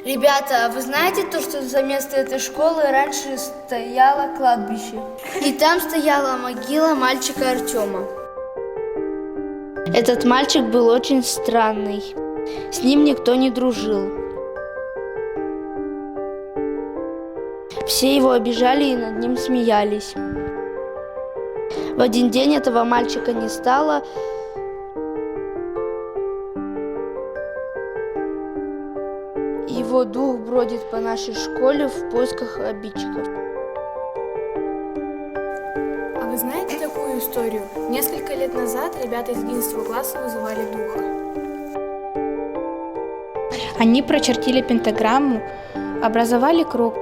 Ребята, а вы знаете то, что за место этой школы раньше стояло кладбище? И там стояла могила мальчика Артема. Этот мальчик был очень странный. С ним никто не дружил. Все его обижали и над ним смеялись. В один день этого мальчика не стало. Его дух бродит по нашей школе в поисках обидчиков. А вы знаете такую историю? Несколько лет назад ребята из 11 класса вызывали духа. Они прочертили пентаграмму, образовали круг,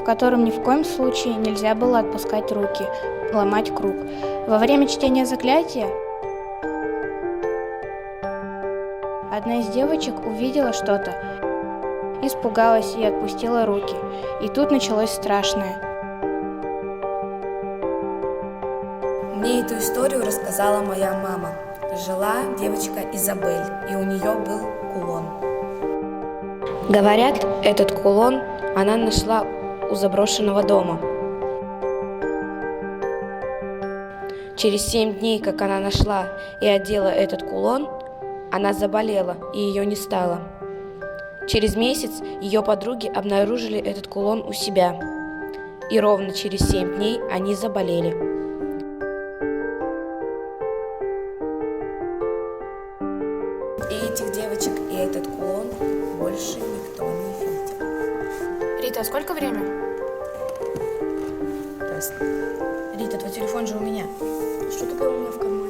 в котором ни в коем случае нельзя было отпускать руки, ломать круг. Во время чтения заклятия одна из девочек увидела что-то, испугалась и отпустила руки. И тут началось страшное. Мне эту историю рассказала моя мама. Жила девочка Изабель, и у нее был кулон. Говорят, этот кулон она нашла у заброшенного дома. Через 7 дней, как она нашла и одела этот кулон, она заболела, и ее не стало. Через месяц ее подруги обнаружили этот кулон у себя. И ровно через 7 дней они заболели. И этих девочек, и этот кулон больше никто не видел. Рита, а сколько время? Рита, твой телефон же у меня. Что такое у меня в кармане?